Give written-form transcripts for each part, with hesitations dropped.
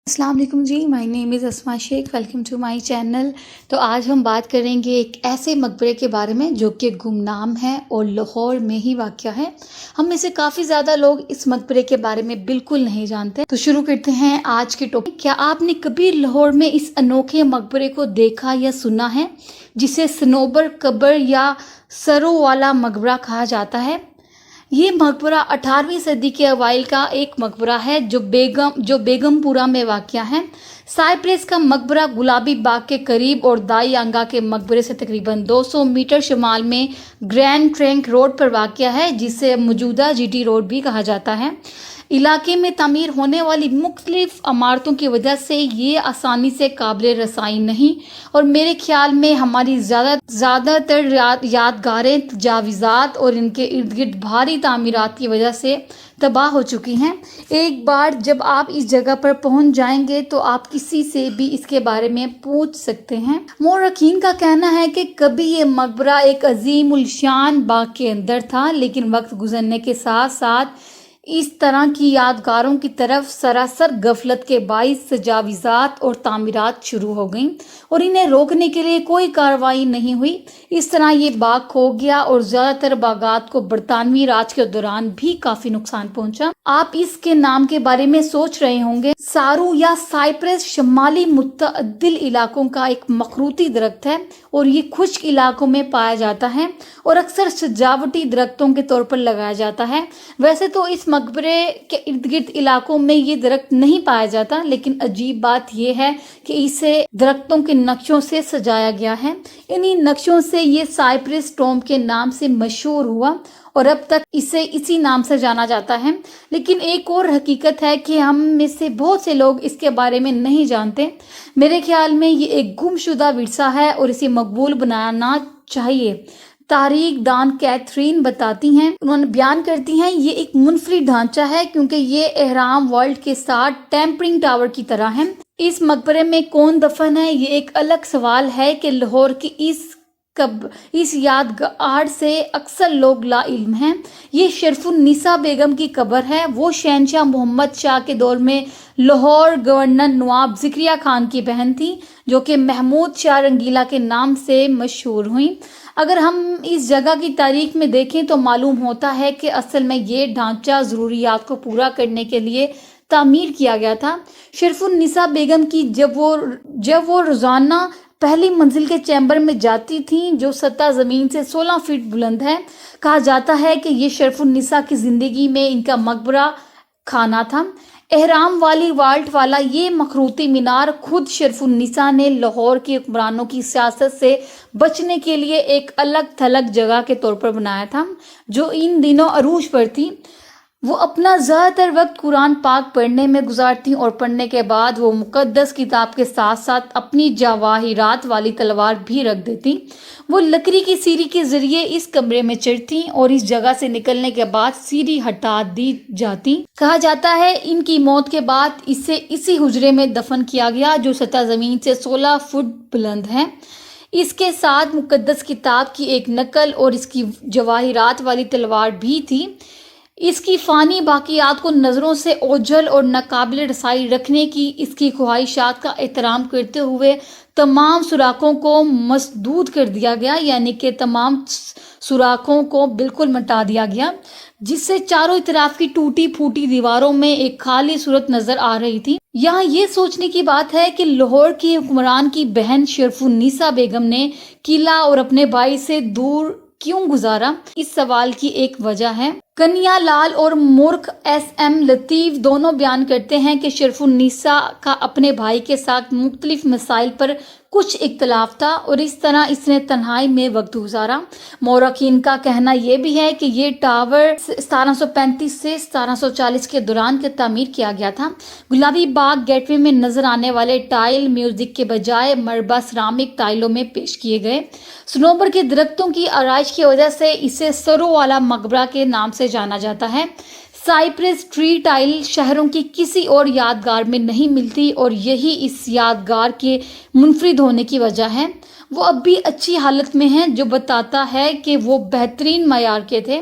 السلام علیکم جی، مائی نیم از اسما شیخ، welcome to my channel. تو آج ہم بات کریں گے ایک ایسے مقبرے کے بارے میں جو کہ گمنام ہے اور لاہور میں ہی واقع ہے۔ ہم میں سے کافی زیادہ لوگ اس مقبرے کے بارے میں بالکل نہیں جانتے۔ تو شروع کرتے ہیں آج کے ٹاپک۔ کیا آپ نے کبھی لاہور میں اس انوکھے مقبرے کو دیکھا یا سنا ہے جسے صنوبر قبر یا سروں والا مقبرہ کہا جاتا ہے؟ یہ مقبرہ 18ویں صدی کے اوائل کا ایک مقبرہ ہے جو بیگم پورہ میں واقع ہے۔ سائپریس کا مقبرہ گلابی باغ کے قریب اور دائی انگا کے مقبرے سے تقریباً 200 میٹر شمال میں گرینڈ ٹرنک روڈ پر واقع ہے، جسے موجودہ جی ٹی روڈ بھی کہا جاتا ہے۔ علاقے میں تعمیر ہونے والی مختلف عمارتوں کی وجہ سے یہ آسانی سے قابل رسائی نہیں، اور میرے خیال میں ہماری زیادہ تر یادگاریں تجاوزات اور ان کے ارد گرد بھاری تعمیرات کی وجہ سے تباہ ہو چکی ہیں۔ ایک بار جب آپ اس جگہ پر پہنچ جائیں گے تو آپ کسی سے بھی اس کے بارے میں پوچھ سکتے ہیں۔ مورخین کا کہنا ہے کہ کبھی یہ مقبرہ ایک عظیم الشان باغ کے اندر تھا، لیکن وقت گزرنے کے ساتھ ساتھ اس طرح کی یادگاروں کی طرف سراسر غفلت کے باعث تجاوزات اور تعمیرات شروع ہو گئیں اور انہیں روکنے کے لیے کوئی کارروائی نہیں ہوئی۔ اس طرح یہ باغ کھو گیا اور زیادہ تر باغات کو برطانوی راج کے دوران بھی کافی نقصان پہنچا۔ آپ اس کے نام کے بارے میں سوچ رہے ہوں گے۔ سارو یا سائپرس شمالی متعدل علاقوں کا ایک مخروطی درخت ہے اور یہ خشک علاقوں میں پایا جاتا ہے اور اکثر سجاوٹی درختوں کے طور پر لگایا جاتا ہے۔ ویسے تو اس مقبرے کے ارد گرد علاقوں میں یہ درخت نہیں پایا جاتا، لیکن عجیب بات یہ ہے کہ اسے درختوں کے نقشوں سے سجایا گیا ہے۔ انہی نقشوں سے یہ سائپرس ٹوم کے نام سے مشہور ہوا اور اب تک اسے اسی نام سے جانا جاتا ہے۔ لیکن ایک اور حقیقت ہے کہ ہم میں سے بہت سے لوگ اس کے بارے میں نہیں جانتے۔ میرے خیال میں یہ ایک گم شدہ ورثہ ہے اور اسے مقبول بنانا چاہیے۔ تاریخ دان کیتھرین بتاتی ہیں، انہوں نے بیان کرتی ہیں، یہ ایک منفرد ڈھانچہ ہے کیونکہ یہ اہرام ورلڈ کے ساتھ ٹیمپرنگ ٹاور کی طرح ہے۔ اس مقبرے میں کون دفن ہے، یہ ایک الگ سوال ہے کہ لاہور کی اس یادگار سے اکثر لوگ لا علم ہیں۔ یہ شرف النساء بیگم کی قبر ہے۔ وہ شہنشاہ محمد شاہ کے دور میں لاہور گورنر نواب زکریا خان کی بہن تھی، جو کہ محمود شاہ رنگیلا کے نام سے مشہور ہوئیں۔ اگر ہم اس جگہ کی تاریخ میں دیکھیں تو معلوم ہوتا ہے کہ اصل میں یہ ڈھانچہ ضروریات کو پورا کرنے کے لیے تعمیر کیا گیا تھا۔ شرف النساء بیگم کی جب وہ روزانہ پہلی منزل کے چیمبر میں جاتی تھیں، جو سطح زمین سے 16 فٹ بلند ہے، کہا جاتا ہے کہ یہ شرف النساء کی زندگی میں ان کا مقبرہ خانہ تھا۔ اہرام والی والٹ والا یہ مخروطی مینار خود شرف النساء نے لاہور کے حکمرانوں کی سیاست سے بچنے کے لیے ایک الگ تھلگ جگہ کے طور پر بنایا تھا، جو ان دنوں عروج پر تھی۔ وہ اپنا زیادہ تر وقت قرآن پاک پڑھنے میں گزارتی اور پڑھنے کے بعد وہ مقدس کتاب کے ساتھ ساتھ اپنی جواہرات والی تلوار بھی رکھ دیتی۔ وہ لکڑی کی سیڑھی کے ذریعے اس کمرے میں چڑھتی اور اس جگہ سے نکلنے کے بعد سیڑھی ہٹا دی جاتی۔ کہا جاتا ہے ان کی موت کے بعد اسے اسی حجرے میں دفن کیا گیا، جو سطح زمین سے 16 فٹ بلند ہے۔ اس کے ساتھ مقدس کتاب کی ایک نقل اور اس کی جواہرات والی تلوار بھی تھی۔ اس کی فانی باقیات کو نظروں سے اوجھل اور ناقابل رسائی رکھنے کی اس کی خواہشات کا احترام کرتے ہوئے تمام سوراخوں کو مسدود کر دیا گیا، یعنی کہ تمام سوراخوں کو بالکل مٹا دیا گیا، جس سے چاروں طرف کی ٹوٹی پھوٹی دیواروں میں ایک خالی صورت نظر آ رہی تھی۔ یہاں یہ سوچنے کی بات ہے کہ لاہور کی حکمران کی بہن شرف النساء بیگم نے قلعہ اور اپنے بھائی سے دور کیوں گزارا؟ اس سوال کی ایک وجہ ہے۔ کنیا لال اور مورخ ایس ایم لطیف دونوں بیان کرتے ہیں کہ شرف النساء کا اپنے بھائی کے ساتھ مختلف مسائل پر کچھ اختلاف تھا اور اس طرح اس نے تنہائی میں وقت گزارا۔ مورخین کا کہنا یہ بھی ہے کہ یہ ٹاور 1735 سے 1740 کے دوران کے تعمیر کیا گیا تھا۔ گلابی باغ گیٹ وے میں نظر آنے والے ٹائل میوزک کے بجائے مربع سرامک ٹائلوں میں پیش کیے گئے۔ صنوبر کے درختوں کی آرائش کی وجہ سے اسے سروں والا مقبرہ کے نام سے جانا جاتا ہے۔ سائپرس ٹری ٹائل شہروں کی کسی اور یادگار میں نہیں ملتی اور یہی اس یادگار کے منفرد ہونے کی وجہ ہے۔ وہ اب بھی اچھی حالت میں ہیں، جو بتاتا ہے کہ وہ بہترین معیار کے تھے۔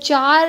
4